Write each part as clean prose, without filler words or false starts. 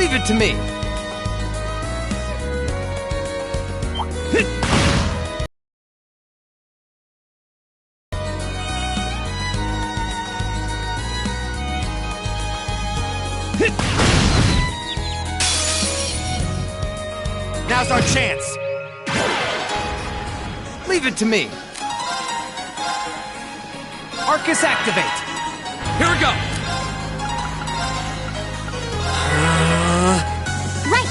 Leave it to me. Now's our chance. Leave it to me. Arcus activate. Here we go. Right.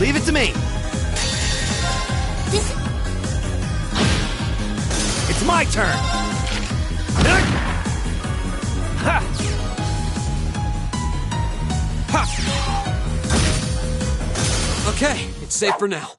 Leave it to me. This. It's my turn. Ha. Ha. Okay, it's safe for now.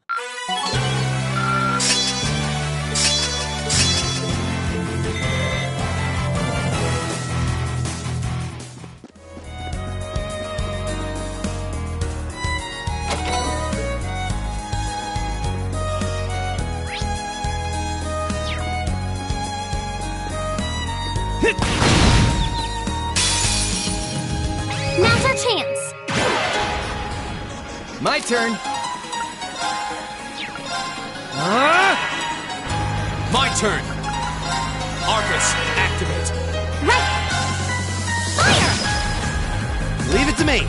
Now's our chance. My turn. My turn. Arcus, activate. Right. Fire. Leave it to me.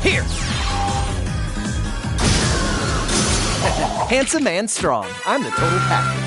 Here. Handsome and strong. I'm the total package.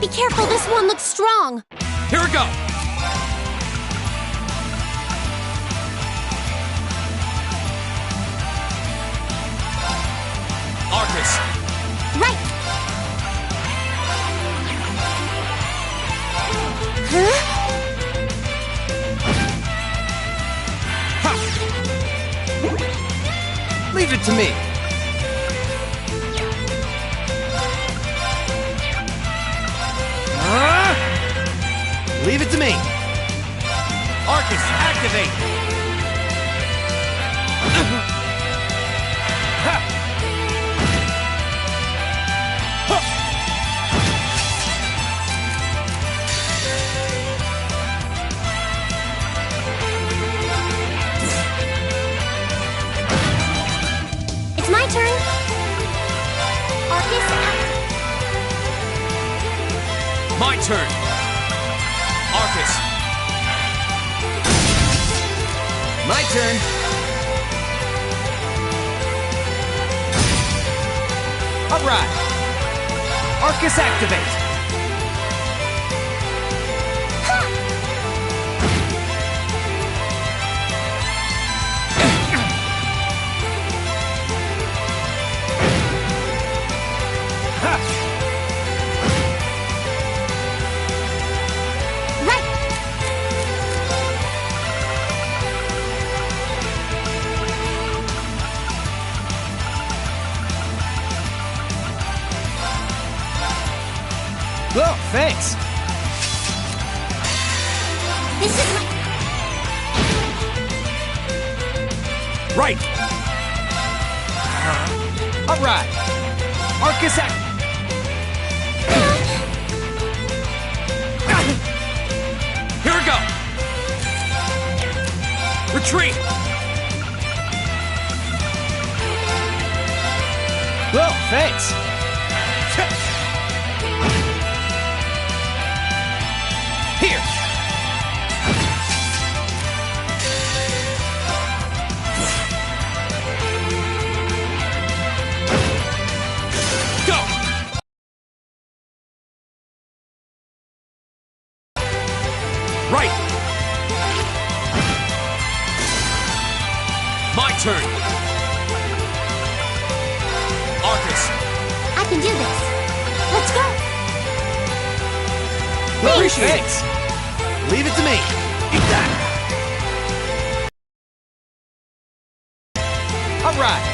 Be careful, this one looks strong. Here we go. Arcus, Right. Huh? Leave it to me. Leave it to me. Arcus, activate. It's my turn. Arcus activate. my turn. Arcus, My turn. All right. Arcus activate. Oh, thanks. This is my... Right. All right. Arcus act. here we go. Retreat. Oh, thanks. Here. Go. Right. My turn. Appreciate it. Thanks. Leave it to me. Eat that. All right.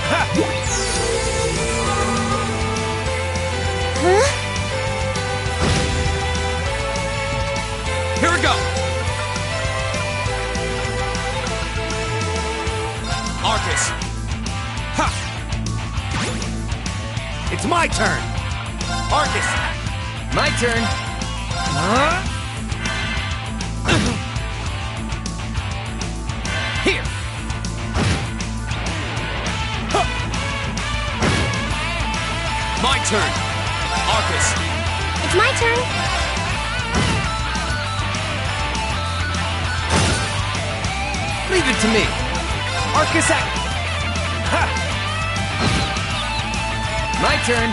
Ha! Huh? Here we go. Arcus. Ha! It's my turn. Arcus. My turn. Here. My turn. Arcus. It's my turn. Leave it to me. Arcus act. Ha! My turn.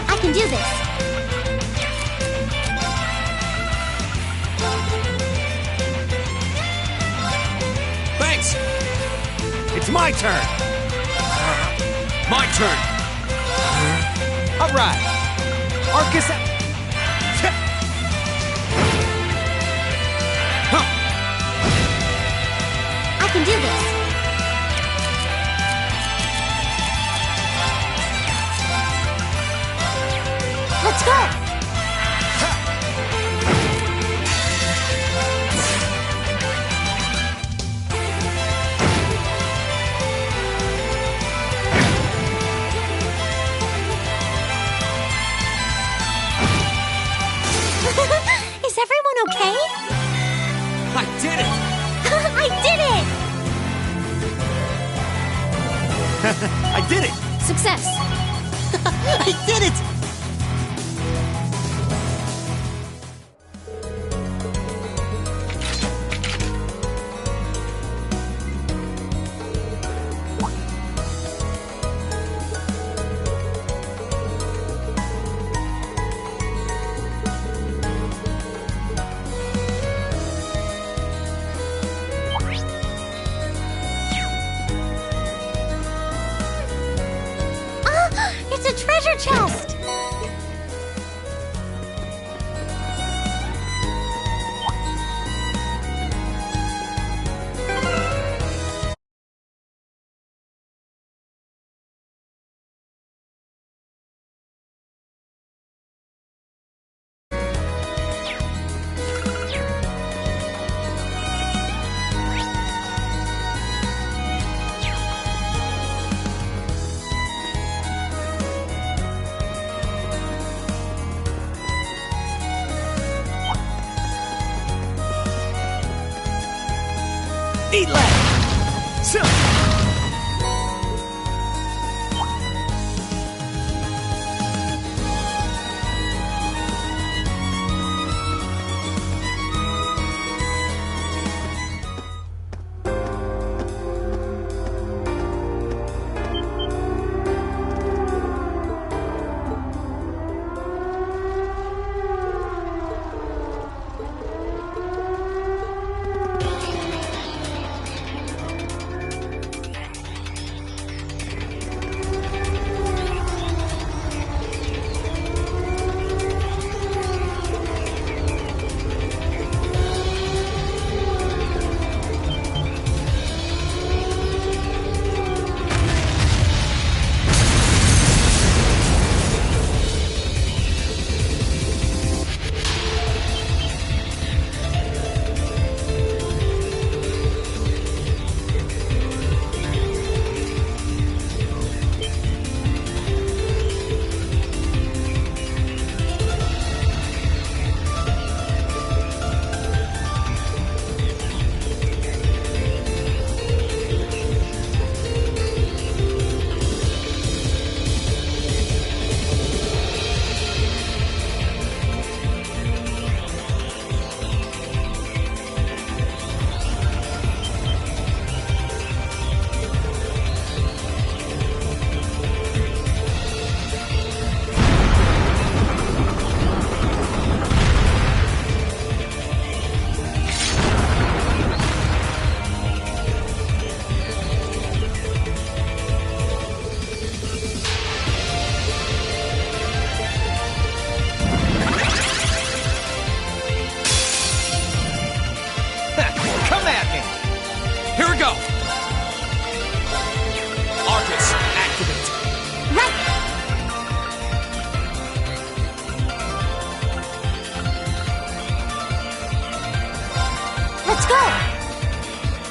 I can do this. Thanks. It's my turn. My turn. All right. Arcus act. I can do this. Let's go. Is everyone okay? I did it. I did it! I did it. Success. I did it. It's a treasure chest! Eat left. So.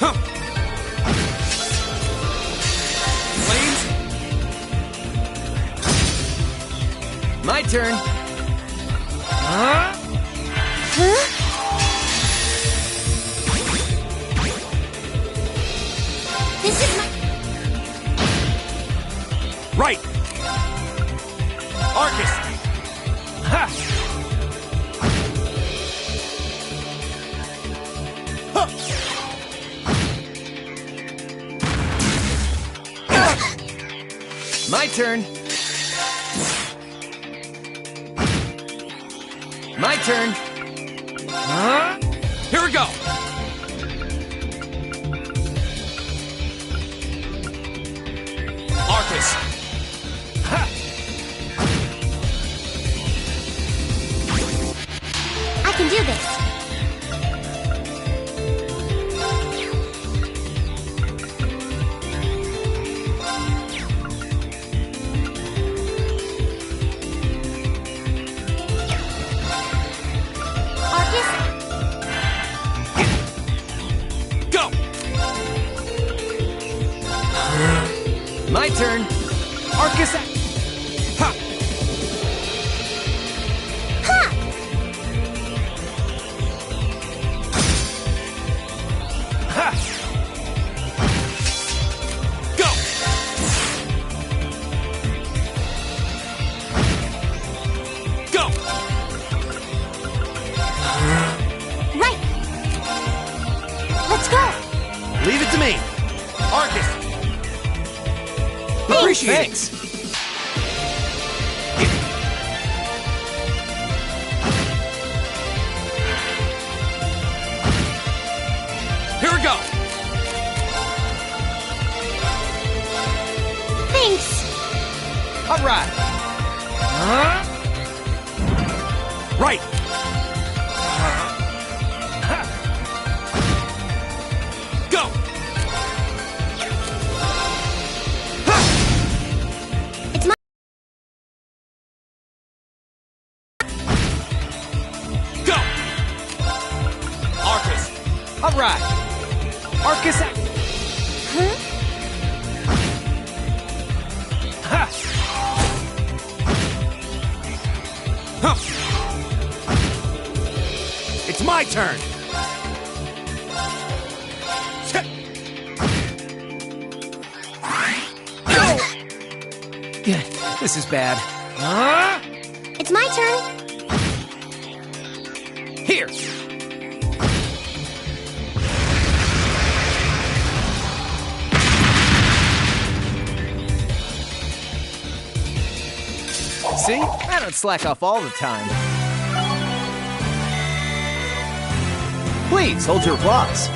Huh. Flames? My turn. Huh? This is my... Right! Arcus! Ha! Huh. My turn. My turn. Huh? Here we go! Arcus! Ha! I can do this. Arcus? Go! My turn. Arcus. Ha! Ha! Ha! Go! Go! Right. Let's go. Leave it to me! Arcus! Appreciate it. Here we go! Thanks. All right. Huh? Right! Go! It's my... Go! Arcus! All right. Arcus. Huh? Ha! Huh. It's my turn! Yeah, this is bad. Huh? It's my turn. Here. See? I don't slack off all the time. Please, hold your applause.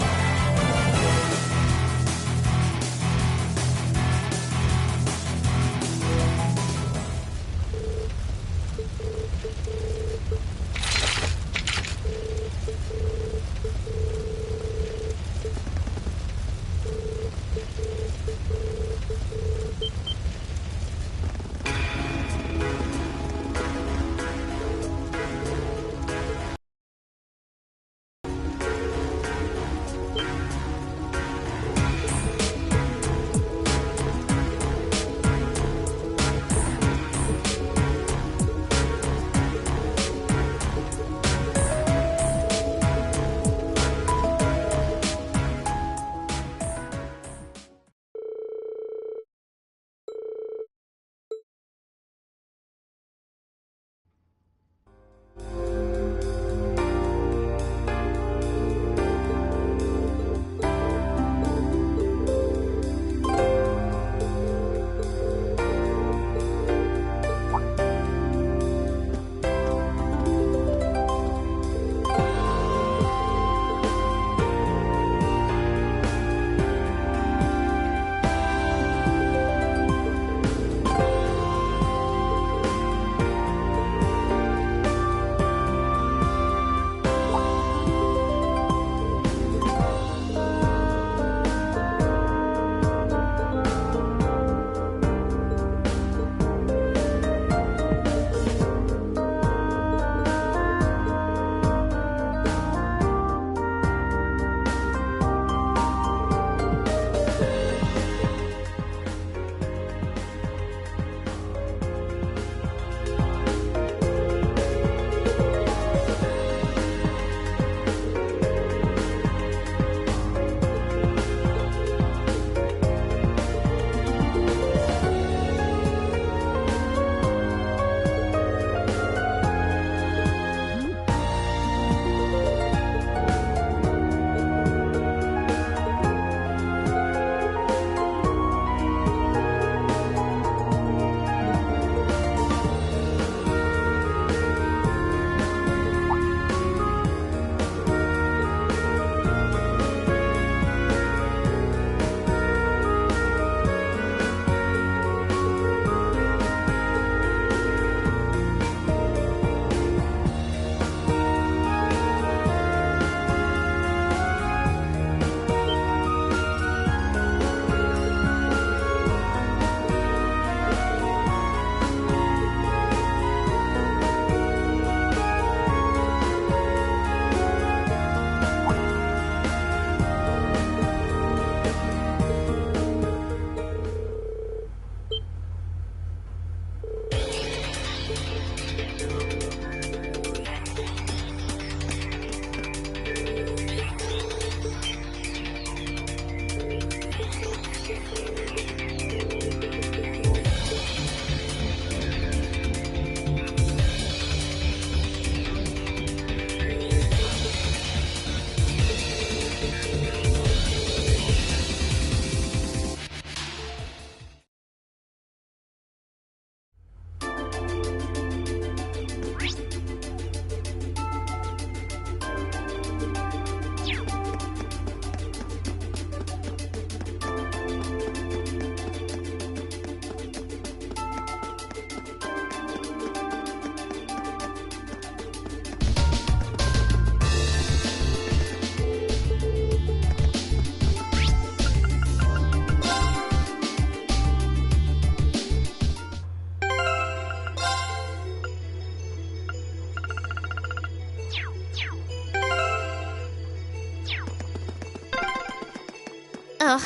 Ugh,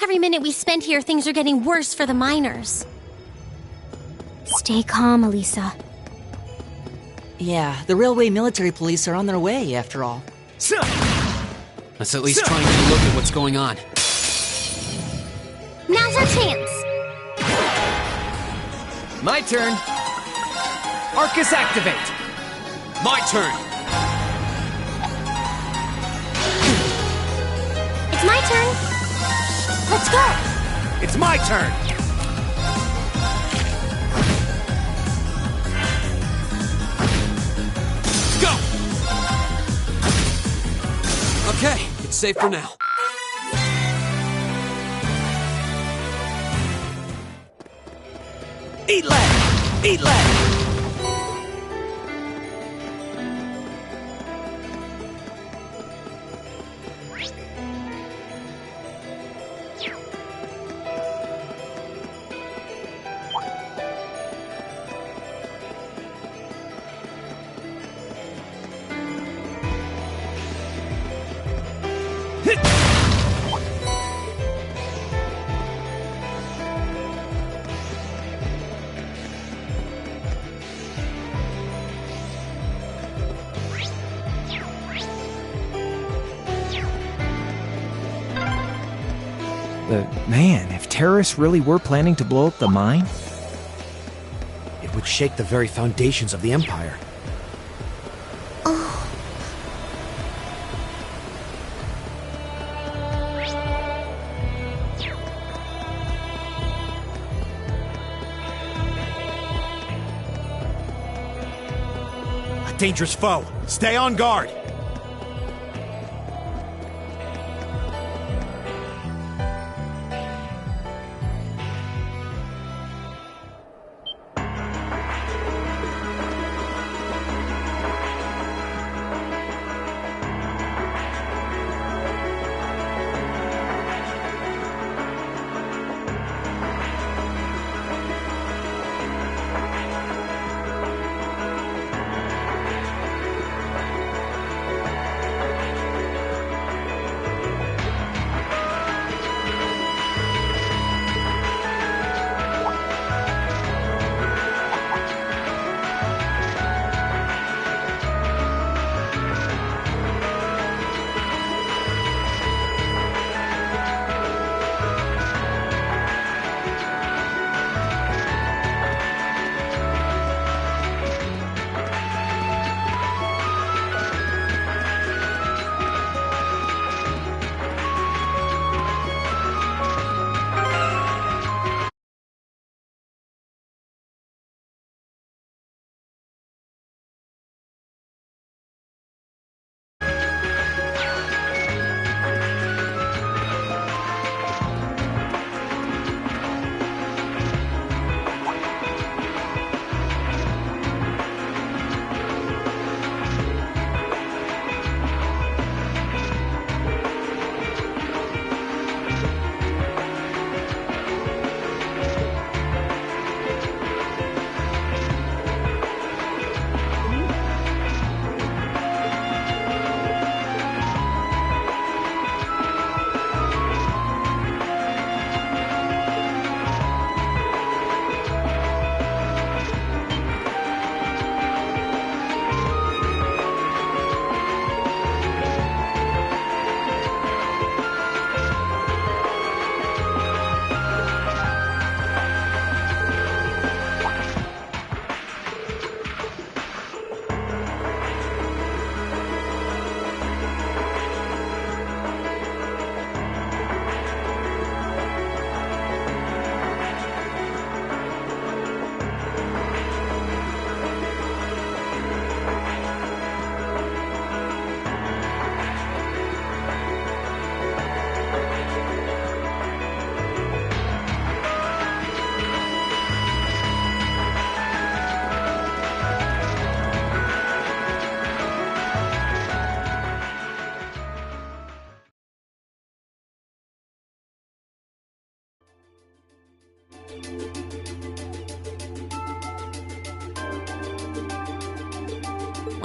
every minute we spend here, things are getting worse for the miners. Stay calm, Elisa. Yeah, the railway military police are on their way, after all. Let's at least try and get a look at what's going on. Now's our chance. My turn. Arcus activate. My turn! It's my turn. Let's go. It's my turn! Go! Okay, it's safe for now. Eat lead! Eat lead! Man, if terrorists really were planning to blow up the mine? It would shake the very foundations of the Empire. A dangerous foe. Stay on guard.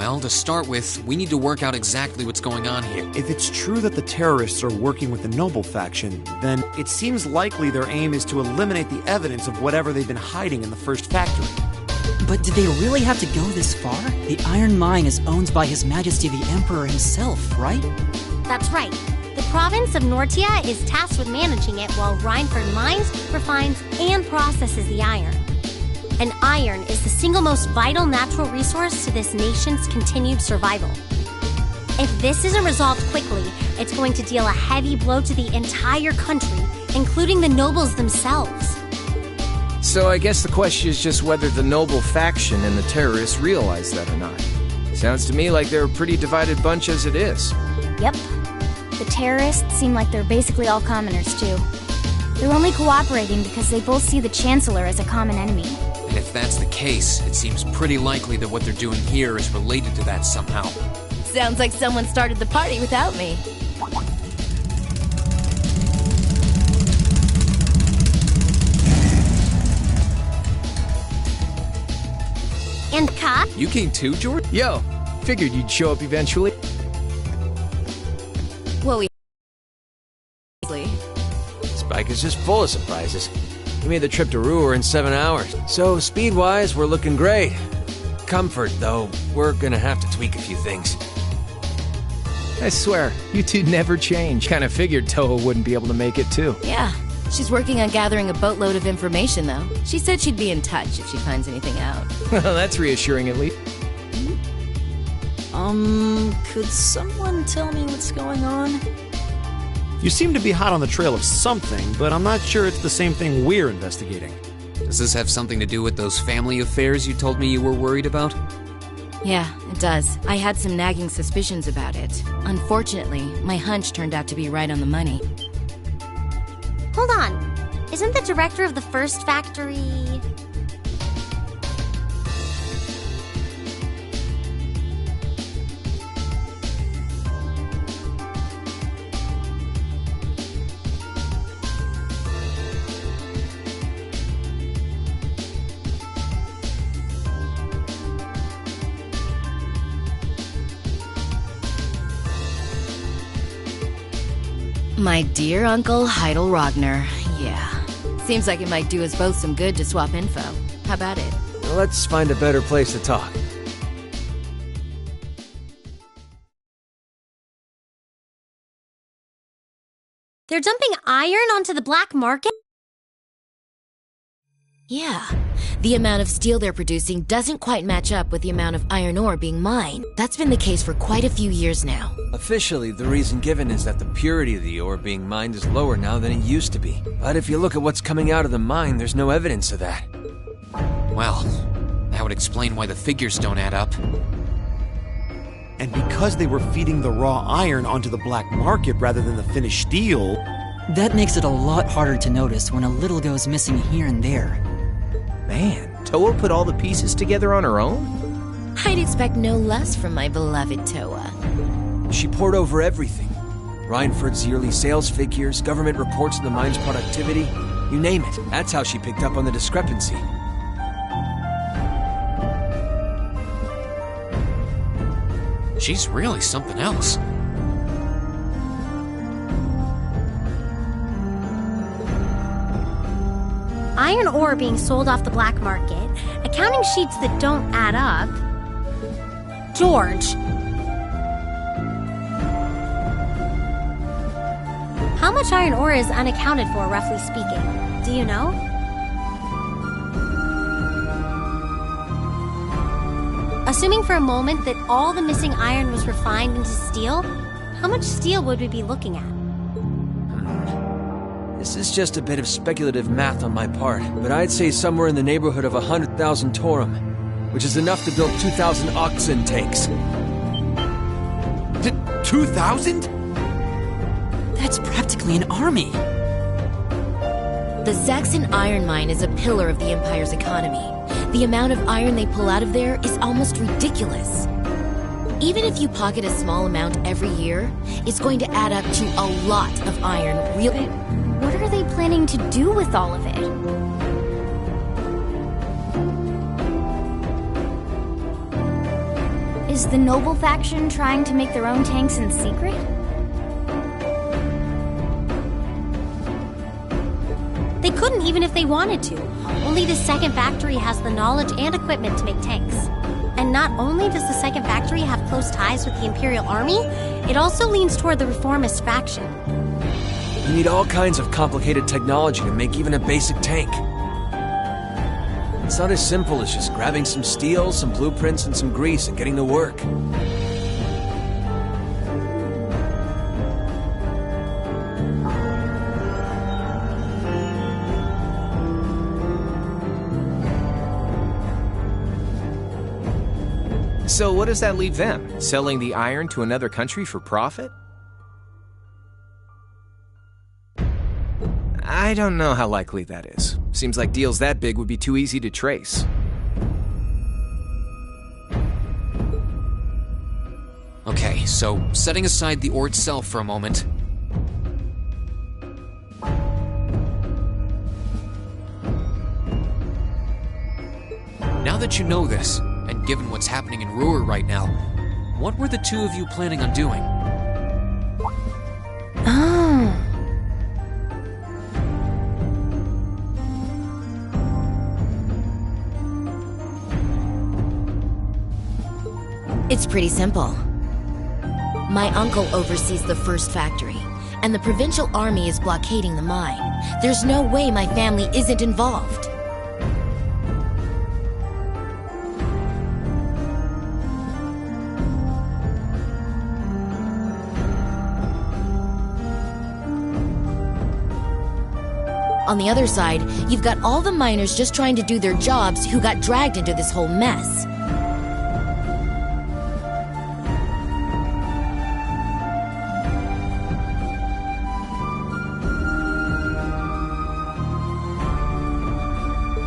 Well, to start with, we need to work out exactly what's going on here. If it's true that the terrorists are working with the Noble faction, then it seems likely their aim is to eliminate the evidence of whatever they've been hiding in the first factory. But did they really have to go this far? The Iron Mine is owned by His Majesty the Emperor himself, right? That's right. The province of Nortia is tasked with managing it while Reinford mines, refines, and processes the iron. And iron is the single most vital natural resource to this nation's continued survival. If this isn't resolved quickly, it's going to deal a heavy blow to the entire country, including the nobles themselves. So I guess the question is just whether the Noble faction and the terrorists realize that or not. Sounds to me like they're a pretty divided bunch as it is. Yep. The terrorists seem like they're basically all commoners, too. They're only cooperating because they both see the Chancellor as a common enemy. And if that's the case, it seems pretty likely that what they're doing here is related to that somehow. Sounds like someone started the party without me. And Ka? You came too, George? Yo, figured you'd show up eventually. Well, we... Spike is just full of surprises. We made the trip to Ruhr in 7 hours. So, speed-wise, we're looking great. Comfort, though, we're gonna have to tweak a few things. I swear, you two never change. Kinda figured Toa wouldn't be able to make it too. Yeah. She's working on gathering a boatload of information, though. She said she'd be in touch if she finds anything out. Well, that's reassuring at least. Could someone tell me what's going on? You seem to be hot on the trail of something, but I'm not sure it's the same thing we're investigating. Does this have something to do with those family affairs you told me you were worried about? Yeah, it does. I had some nagging suspicions about it. Unfortunately, my hunch turned out to be right on the money. Hold on. Isn't the director of the first factory... My dear Uncle Heidel Rogner. Yeah. Seems like it might do us both some good to swap info. How about it? Well, let's find a better place to talk. They're dumping iron onto the black market? Yeah. The amount of steel they're producing doesn't quite match up with the amount of iron ore being mined. That's been the case for quite a few years now. Officially, the reason given is that the purity of the ore being mined is lower now than it used to be. But if you look at what's coming out of the mine, there's no evidence of that. Well, that would explain why the figures don't add up. And because they were feeding the raw iron onto the black market rather than the finished steel... That makes it a lot harder to notice when a little goes missing here and there. Man, Toa put all the pieces together on her own? I'd expect no less from my beloved Toa. She poured over everything. Reinford's yearly sales figures, government reports on the mine's productivity, you name it. That's how she picked up on the discrepancy. She's really something else. Iron ore being sold off the black market, accounting sheets that don't add up. George! How much iron ore is unaccounted for, roughly speaking? Do you know? Assuming for a moment that all the missing iron was refined into steel, how much steel would we be looking at? This is just a bit of speculative math on my part, but I'd say somewhere in the neighborhood of 100,000 Torum, which is enough to build 2,000 oxen tanks. 2,000? That's practically an army. The Saxon iron mine is a pillar of the Empire's economy. The amount of iron they pull out of there is almost ridiculous. Even if you pocket a small amount every year, it's going to add up to a lot of iron. What are they planning to do with all of it? Is the Noble faction trying to make their own tanks in secret? They couldn't even if they wanted to. Only the second factory has the knowledge and equipment to make tanks. And not only does the second factory have close ties with the Imperial Army, it also leans toward the reformist faction. You need all kinds of complicated technology to make even a basic tank. It's not as simple as just grabbing some steel, some blueprints, and some grease and getting to work. So what does that leave them? Selling the iron to another country for profit? I don't know how likely that is. Seems like deals that big would be too easy to trace. Okay, so setting aside the ore itself for a moment. Now that you know this, and given what's happening in Ruhr right now, what were the two of you planning on doing? Oh. It's pretty simple. My uncle oversees the first factory, and the provincial army is blockading the mine. There's no way my family isn't involved. On the other side, you've got all the miners just trying to do their jobs who got dragged into this whole mess.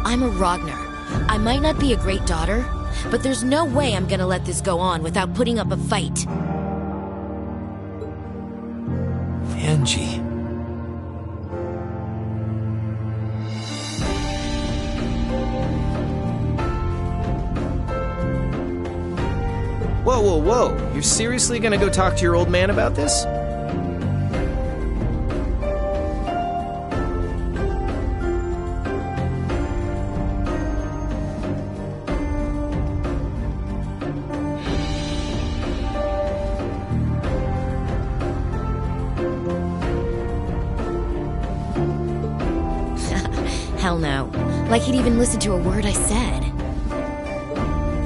I'm a Ragnar. I might not be a great daughter, but there's no way I'm gonna let this go on without putting up a fight. Angie. Whoa, whoa, whoa. You're seriously gonna go talk to your old man about this? Hell no. Like he'd even listen to a word I said.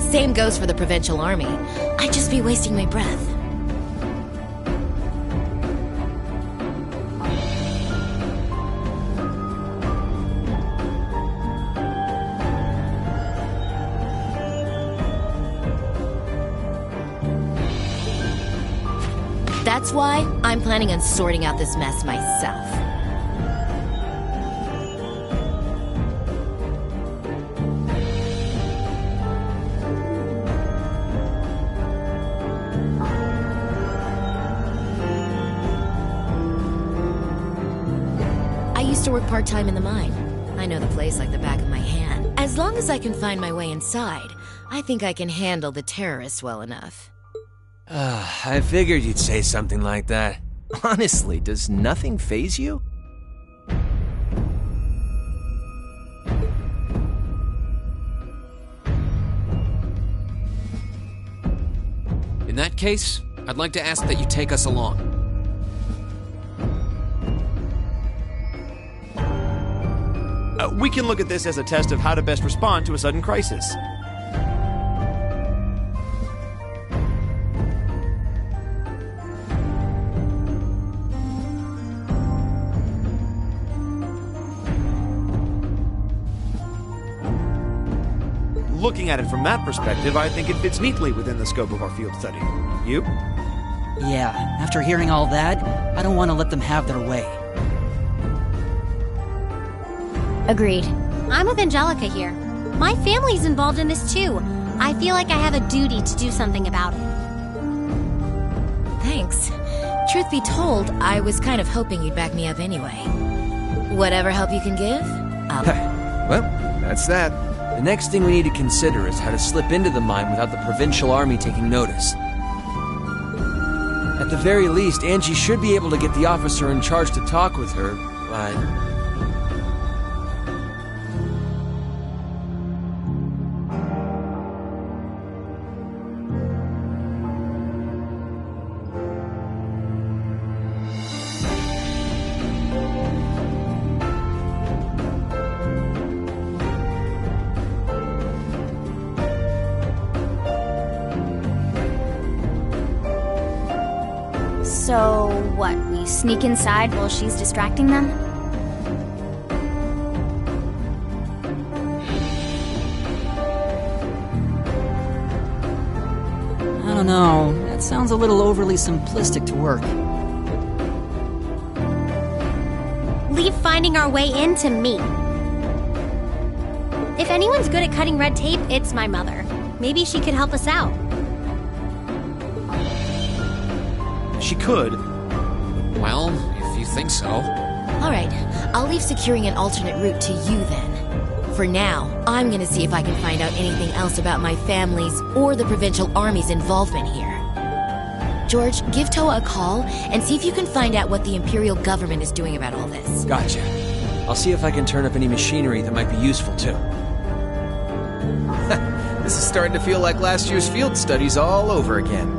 Same goes for the provincial army. I'd just be wasting my breath. That's why I'm planning on sorting out this mess myself. I used to work part-time in the mine. I know the place like the back of my hand. As long as I can find my way inside, I think I can handle the terrorists well enough. I figured you'd say something like that. Honestly, does nothing faze you? In that case, I'd like to ask that you take us along. We can look at this as a test of how to best respond to a sudden crisis. Looking at it from that perspective, I think it fits neatly within the scope of our field study. You? Yeah, after hearing all that, I don't want to let them have their way. Agreed. I'm with Angelica here. My family's involved in this too. I feel like I have a duty to do something about it. Thanks. Truth be told, I was kind of hoping you'd back me up anyway. Whatever help you can give, I'll... Well, that's that. The next thing we need to consider is how to slip into the mine without the provincial army taking notice. At the very least, Angie should be able to get the officer in charge to talk with her, but... So, what, we sneak inside while she's distracting them? I don't know. That sounds a little overly simplistic to work. Leave finding our way in to me. If anyone's good at cutting red tape, it's my mother. Maybe she could help us out. She could. Well, if you think so. Alright, I'll leave securing an alternate route to you then. For now, I'm gonna see if I can find out anything else about my family's or the Provincial Army's involvement here. George, give Toa a call and see if you can find out what the Imperial government is doing about all this. Gotcha. I'll see if I can turn up any machinery that might be useful too. This is starting to feel like last year's field studies all over again.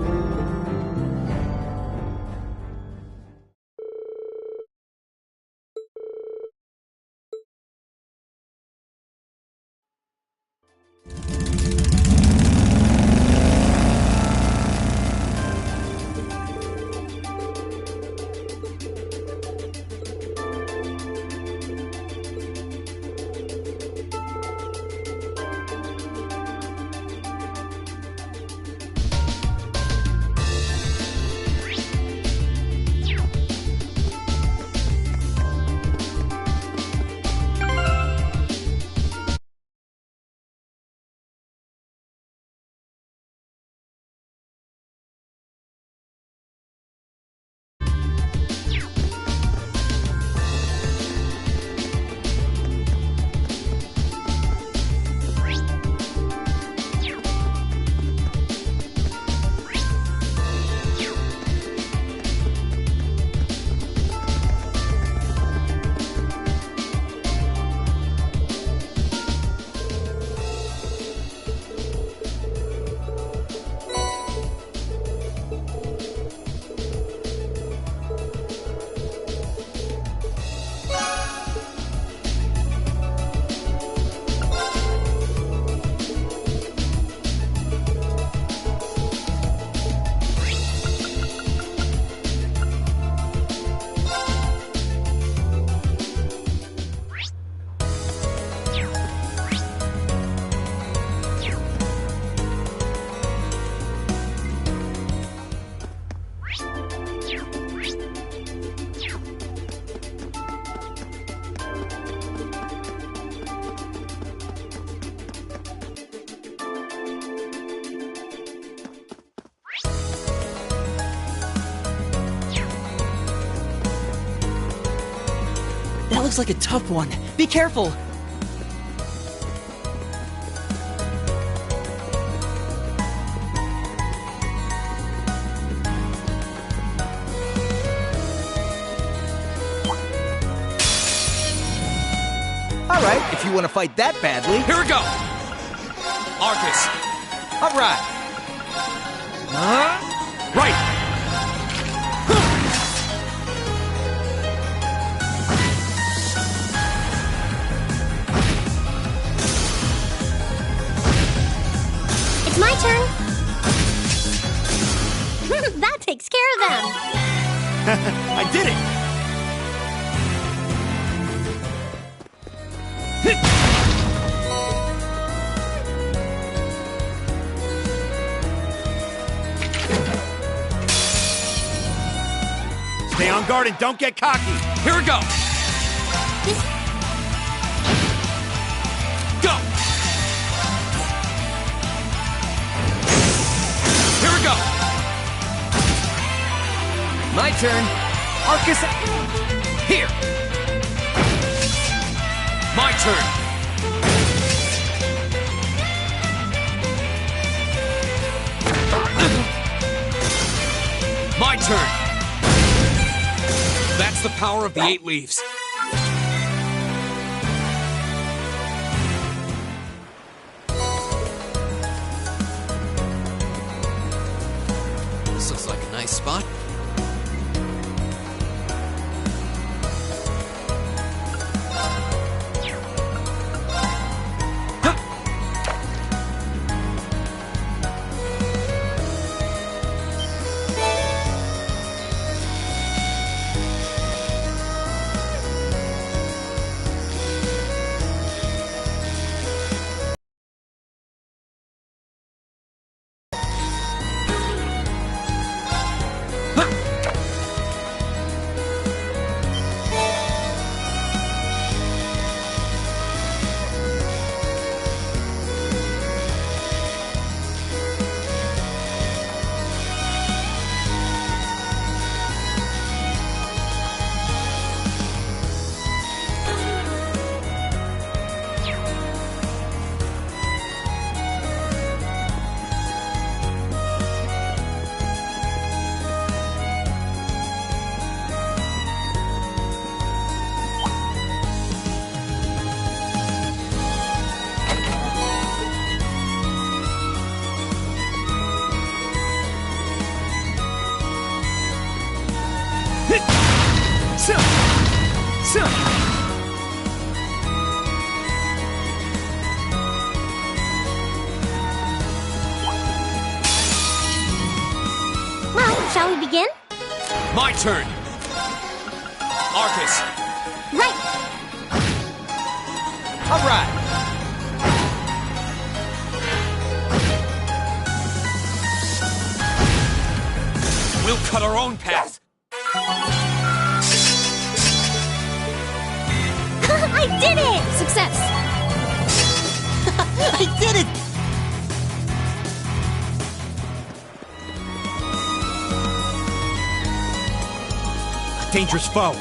That looks like a tough one. Be careful! All right, if you want to fight that badly. Here we go! Arcus! All right. Right! It's my turn. That takes care of them. I did it! Stay on guard and don't get cocky. Here we go! Go! Here we go! My turn. Arcus. Here! My turn! power of the 8 leaves. This looks like a nice spot. Well, shall we begin? My turn! Arcus! Right! All right. We'll cut our own path! I did it! Success! I did it! Dangerous foe.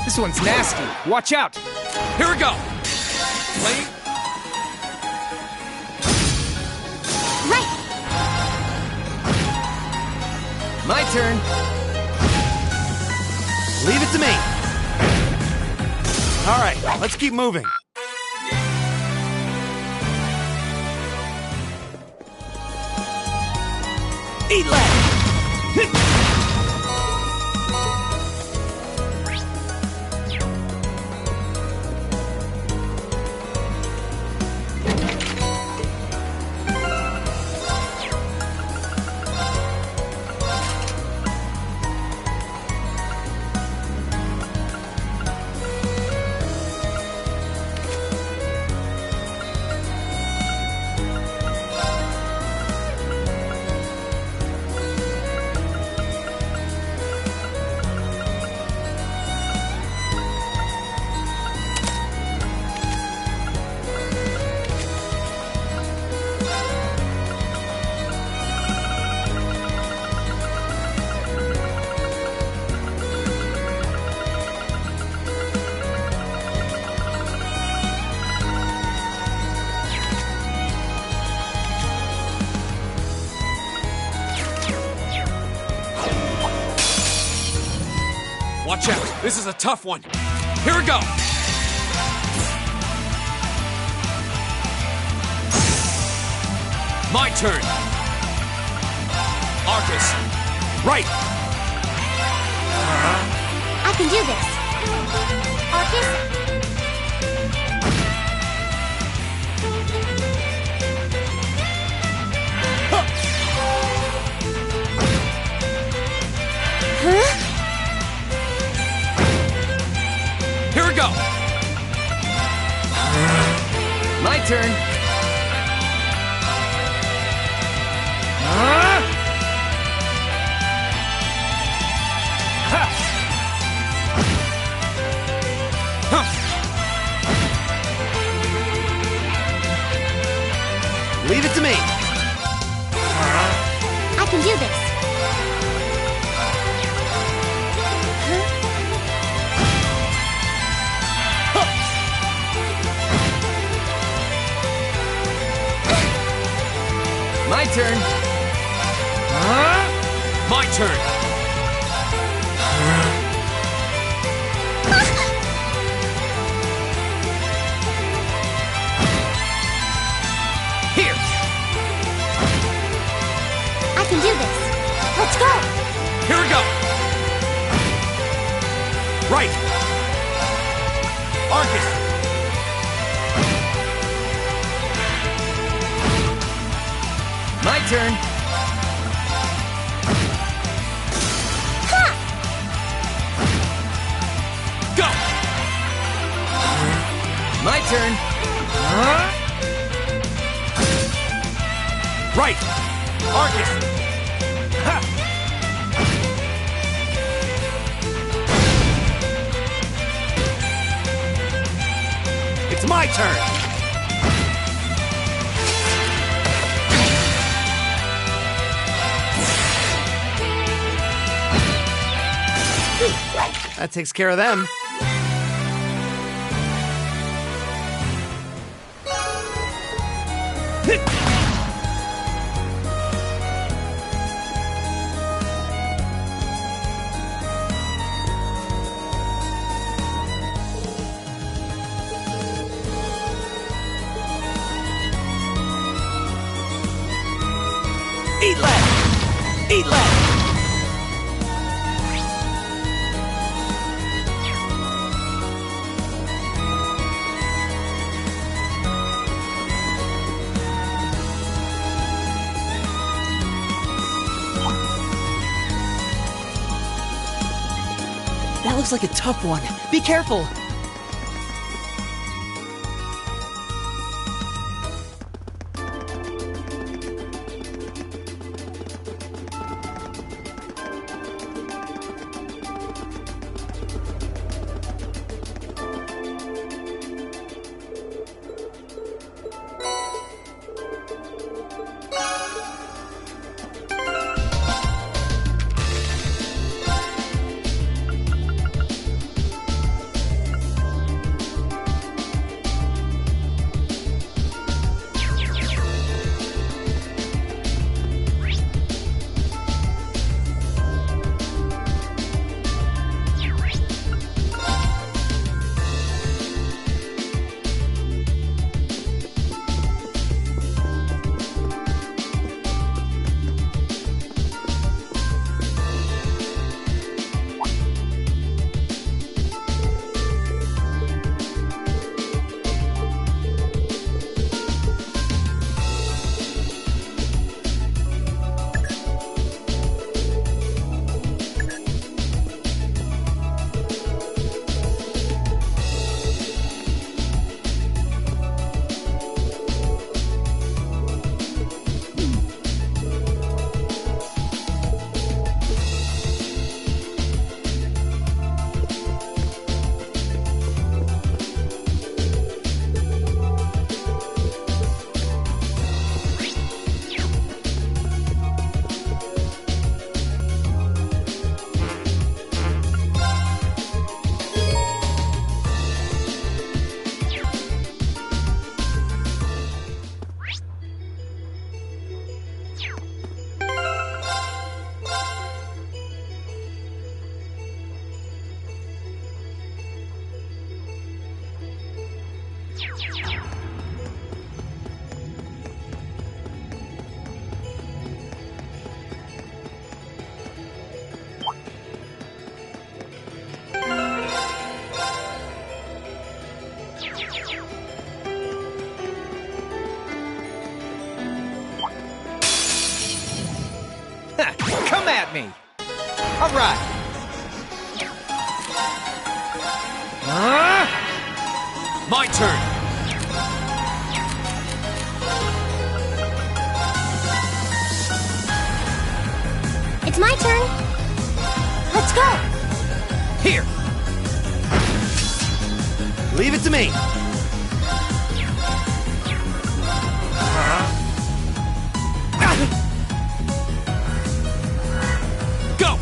This one's nasty. Watch out! Here we go! Lane, Right! My turn. Leave it to me. All right, let's keep moving. Eat lead! watch out! This is a tough one! Here we go! My turn! Arcus! Right! I can do this. Arcus? Huh? Here we go! My turn. Leave it to me. I can do this. My turn. My turn! Right! Arcus! My turn. Go! My turn. Right! Arcus! Ha! It's my turn! That takes care of them. Eat lead! Eat lead! That looks like a tough one. Be careful! Come at me! Alright! My turn! It's my turn. Let's go. Here! Leave it to me. Go!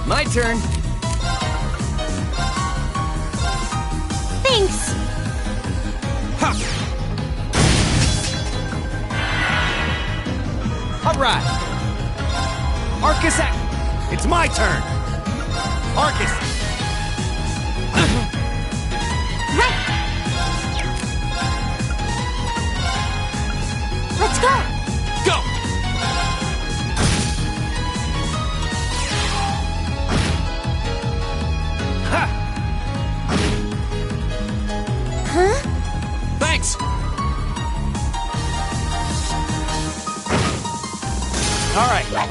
My turn. Thanks. Ha! Alright! Arcus, It's my turn. Arcus.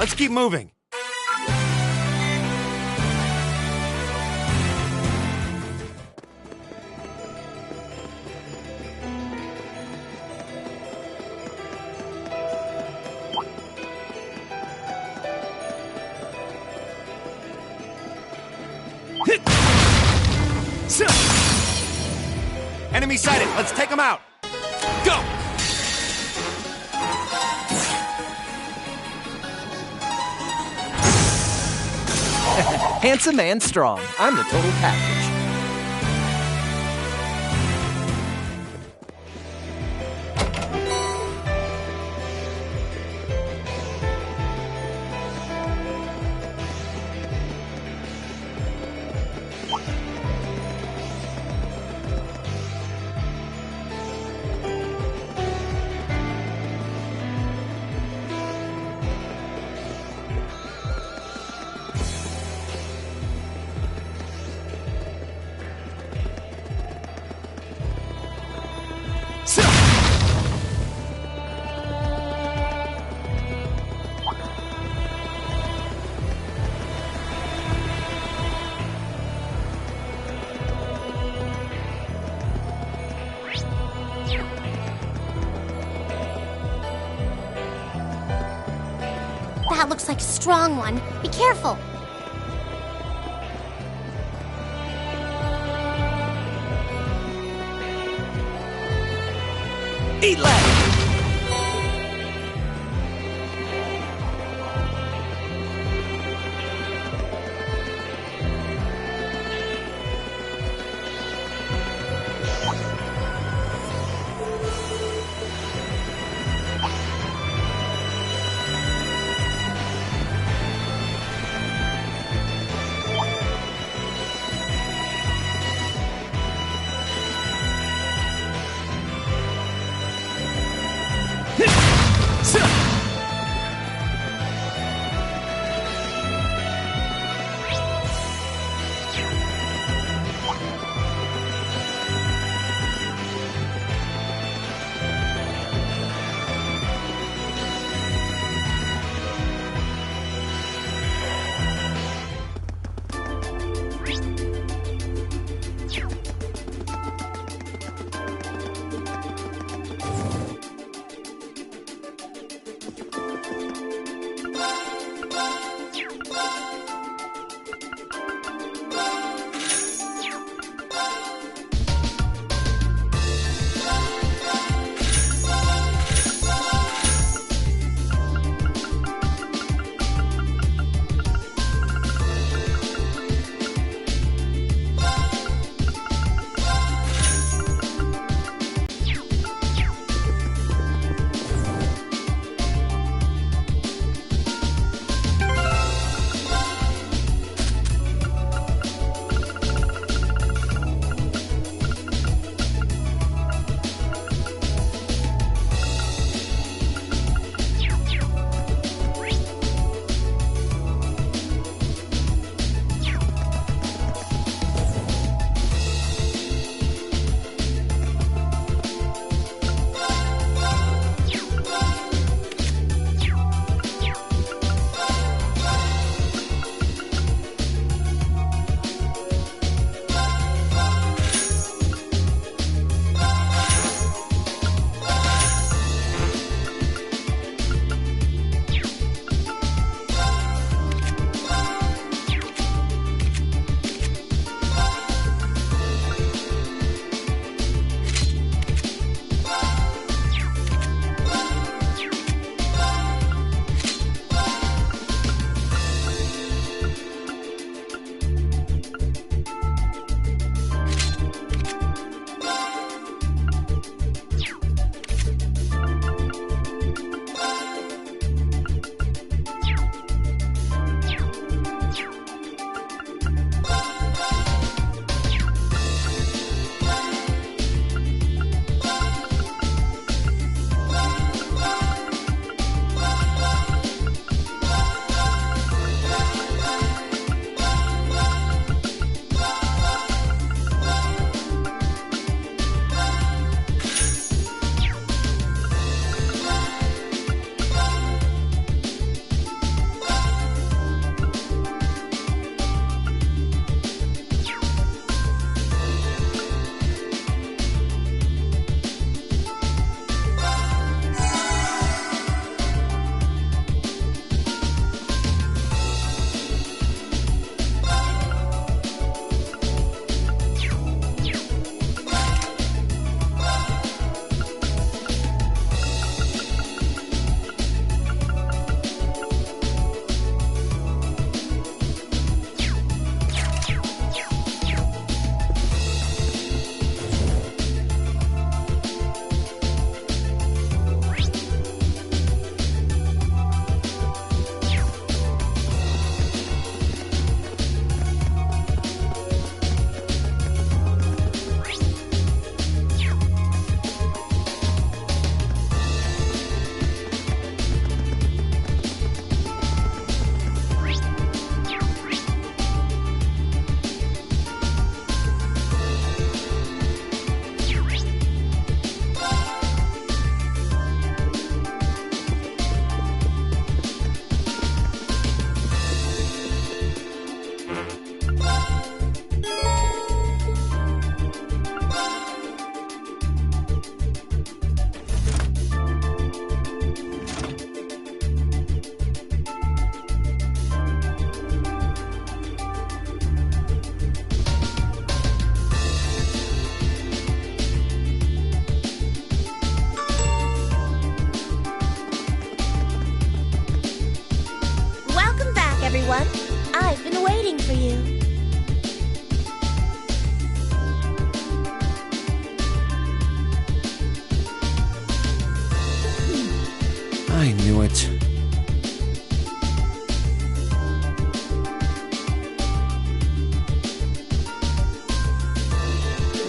Let's keep moving. Enemy sighted. Let's take them out. Go! Handsome and strong. I'm the total package. That looks like a strong one. Be careful. Eat lead! I knew it.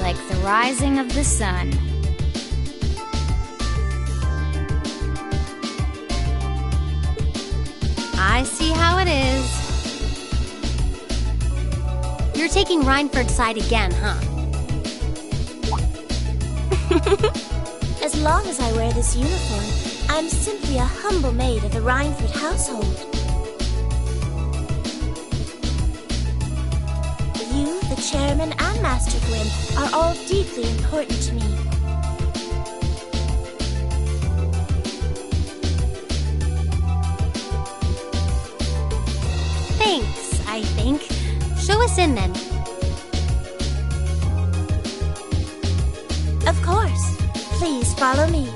Like the rising of the sun. I see how it is. You're taking Reinford's side again, huh? As long as I wear this uniform, I'm simply a humble maid of the Reinford household. You, the chairman, and Master Gwyn are all deeply important to me. Thanks, I think. Show us in then. Of course. Please follow me.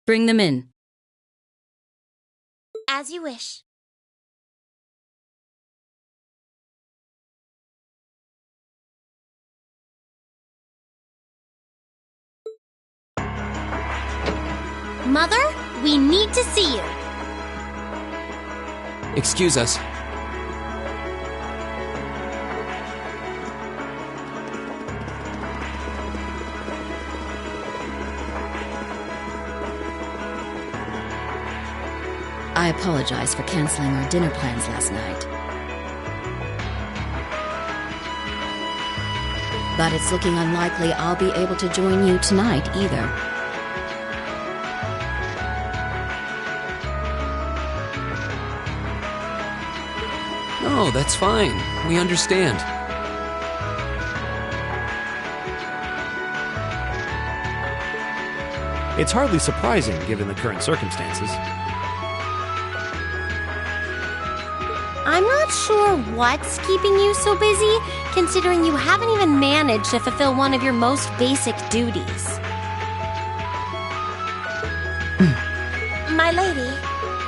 Bring them in. As you wish. Mother, we need to see you. Excuse us. I apologize for canceling our dinner plans last night. But it's looking unlikely I'll be able to join you tonight either. No, that's fine. We understand. It's hardly surprising given the current circumstances. I'm not sure what's keeping you so busy, considering you haven't even managed to fulfill one of your most basic duties. My lady.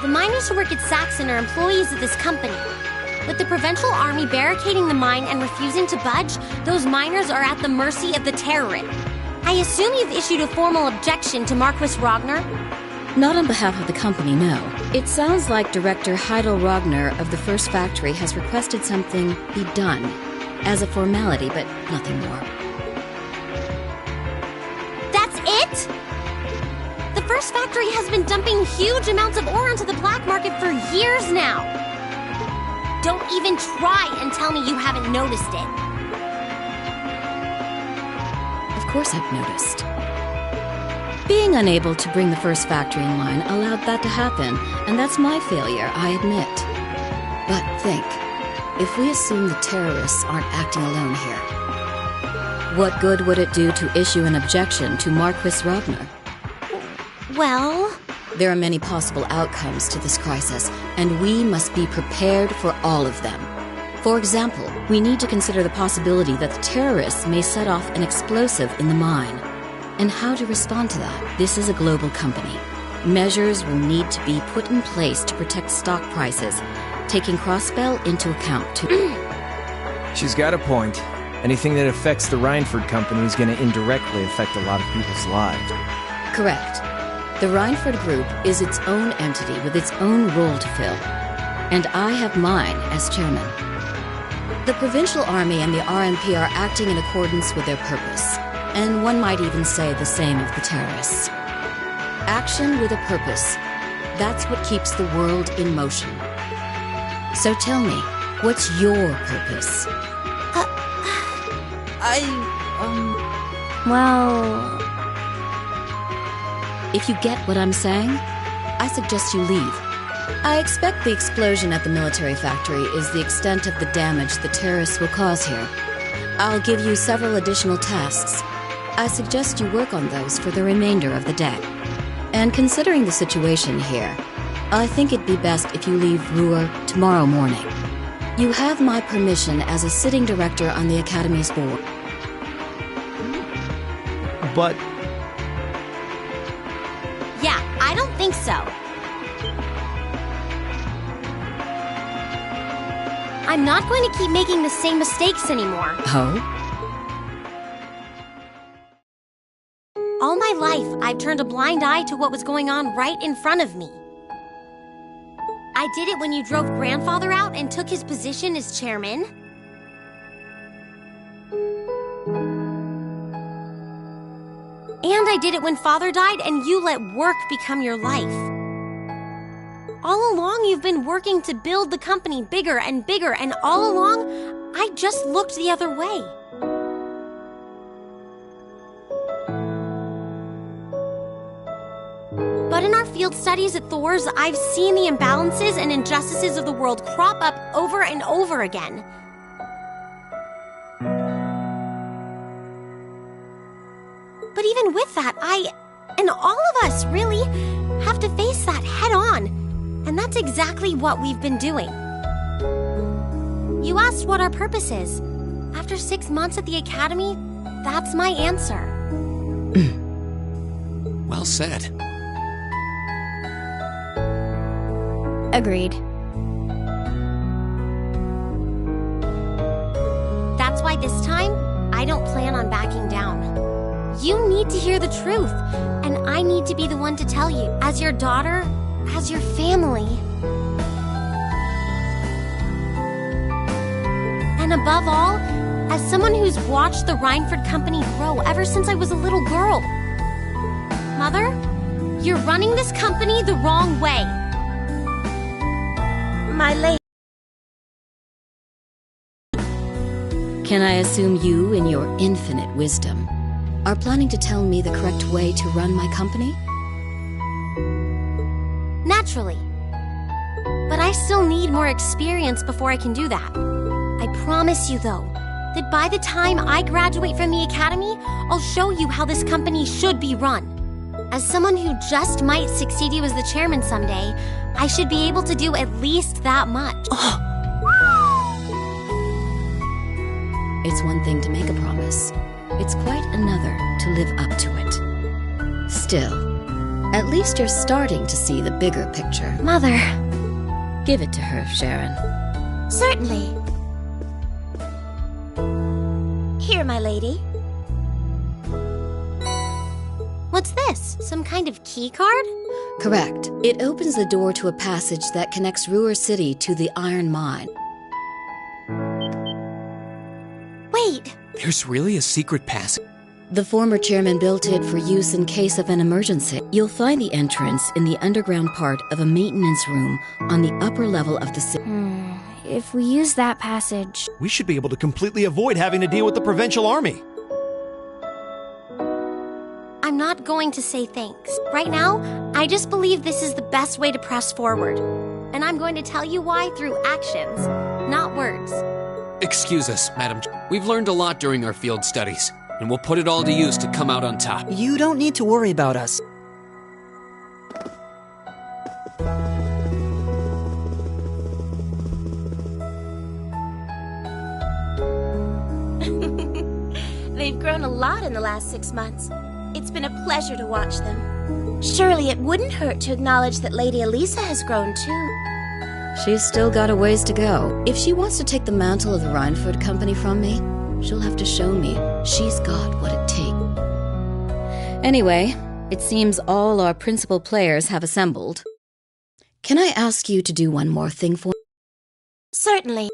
The miners who work at Saxon are employees of this company. With the Provincial Army barricading the mine and refusing to budge, those miners are at the mercy of the Terran. I assume you've issued a formal objection to Marquis Ragnar? Not on behalf of the company, no. It sounds like Director Heidel Ragnar of the First Factory has requested something be done as a formality, but nothing more. That's it? The First Factory has been dumping huge amounts of ore onto the black market for years now. Don't even try and tell me you haven't noticed it. Of course I've noticed. Being unable to bring the First Factory in line allowed that to happen, and that's my failure, I admit. But think, if we assume the terrorists aren't acting alone here, what good would it do to issue an objection to Marquis Ragnar? Well... There are many possible outcomes to this crisis, and we must be prepared for all of them. For example, we need to consider the possibility that the terrorists may set off an explosive in the mine. And how to respond to that? This is a global company. Measures will need to be put in place to protect stock prices, taking Crossbell into account too. She's got a point. Anything that affects the Reinford company is going to indirectly affect a lot of people's lives. Correct. The Reinford Group is its own entity with its own role to fill. And I have mine as chairman. The Provincial Army and the RMP are acting in accordance with their purpose. And one might even say the same of the terrorists. Action with a purpose. That's what keeps the world in motion. So tell me, what's your purpose? Well... If you get what I'm saying, I suggest you leave. I expect the explosion at the military factory is the extent of the damage the terrorists will cause here. I'll give you several additional tasks. I suggest you work on those for the remainder of the day. And considering the situation here, I think it'd be best if you leave Ruhr tomorrow morning. You have my permission as a sitting director on the Academy's board. But... Yeah, I don't think so. I'm not going to keep making the same mistakes anymore. Oh? All my life, I've turned a blind eye to what was going on right in front of me. I did it when you drove Grandfather out and took his position as chairman. And I did it when Father died and you let work become your life. All along, you've been working to build the company bigger and bigger, and all along, I just looked the other way. But in our field studies at Thor's, I've seen the imbalances and injustices of the world crop up over and over again. But even with that, I, and all of us really, have to face that head on. And that's exactly what we've been doing. You asked what our purpose is. After 6 months at the Academy, that's my answer. Well said. Agreed. That's why this time, I don't plan on backing down. You need to hear the truth, and I need to be the one to tell you, as your daughter, as your family. And above all, as someone who's watched the Rhineford Company grow ever since I was a little girl. Mother, you're running this company the wrong way. My lady. Can I assume you, in your infinite wisdom, are planning to tell me the correct way to run my company? Naturally. But I still need more experience before I can do that. I promise you, though, that by the time I graduate from the Academy, I'll show you how this company should be run. As someone who just might succeed you as the chairman someday, I should be able to do at least that much. It's one thing to make a promise. It's quite another to live up to it. Still, at least you're starting to see the bigger picture. Mother. Give it to her, Sharon. Certainly. Here, my lady. What's this? Some kind of key card? Correct. It opens the door to a passage that connects Ruhr City to the iron mine. Wait. There's really a secret passage? The former chairman built it for use in case of an emergency. You'll find the entrance in the underground part of a maintenance room on the upper level of the city. If we use that passage... We should be able to completely avoid having to deal with the Provincial Army. I'm not going to say thanks. Right now, I just believe this is the best way to press forward. And I'm going to tell you why through actions, not words. Excuse us, Madam. We've learned a lot during our field studies, and we'll put it all to use to come out on top. You don't need to worry about us. They've grown a lot in the last 6 months. It's been a pleasure to watch them. Surely it wouldn't hurt to acknowledge that Lady Elisa has grown too. She's still got a ways to go. If she wants to take the mantle of the Rhineford Company from me, she'll have to show me she's got what it takes. Anyway, it seems all our principal players have assembled. Can I ask you to do one more thing for me? Certainly.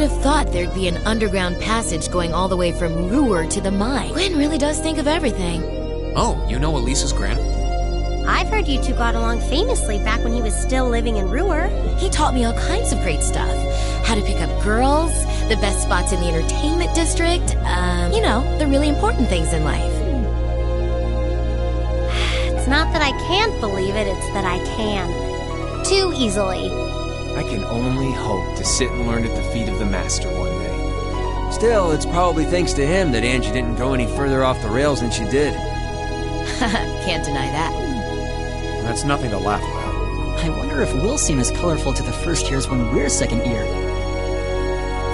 have thought there'd be an underground passage going all the way from Ruhr to the mine. Gwen really does think of everything. Oh, you know Elisa's grandpa? I've heard you two got along famously back when he was still living in Ruhr. He taught me all kinds of great stuff. How to pick up girls, the best spots in the entertainment district, you know, the really important things in life. It's not that I can't believe it, it's that I can. Too easily. I can only hope to sit and learn at the feet of the Master one day. Still, it's probably thanks to him that Angie didn't go any further off the rails than she did. Can't deny that. That's nothing to laugh about. I wonder if we'll seem as colorful to the first years when we're second year.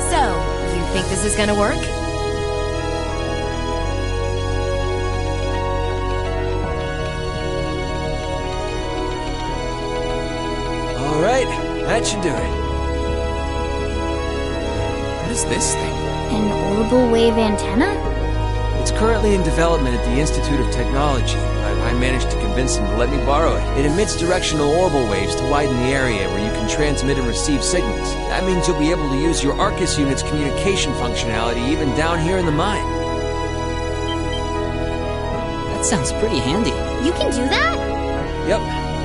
So, you think this is gonna work? All right, that should do it. What is this thing? An orbital wave antenna? It's currently in development at the Institute of Technology. I managed to convince them to let me borrow it. It emits directional orbital waves to widen the area where you can transmit and receive signals. That means you'll be able to use your Arcus unit's communication functionality even down here in the mine. That sounds pretty handy. You can do that? Yep.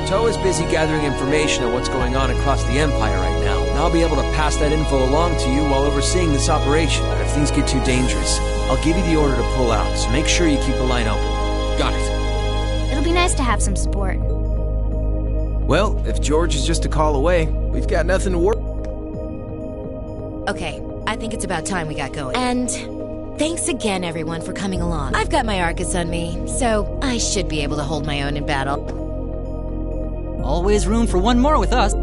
Toa is busy gathering information on what's going on across the Empire right now, and I'll be able to pass that info along to you while overseeing this operation. But if things get too dangerous, I'll give you the order to pull out, so make sure you keep the line open. Got it. It'll be nice to have some support. Well, if George is just a call away, we've got nothing to worry. Okay, I think it's about time we got going. And thanks again, everyone, for coming along. I've got my Arcus on me, so I should be able to hold my own in battle. Always room for one more with us.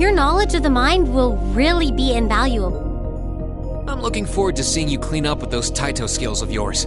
Your knowledge of the mind will really be invaluable. I'm looking forward to seeing you clean up with those Taito skills of yours.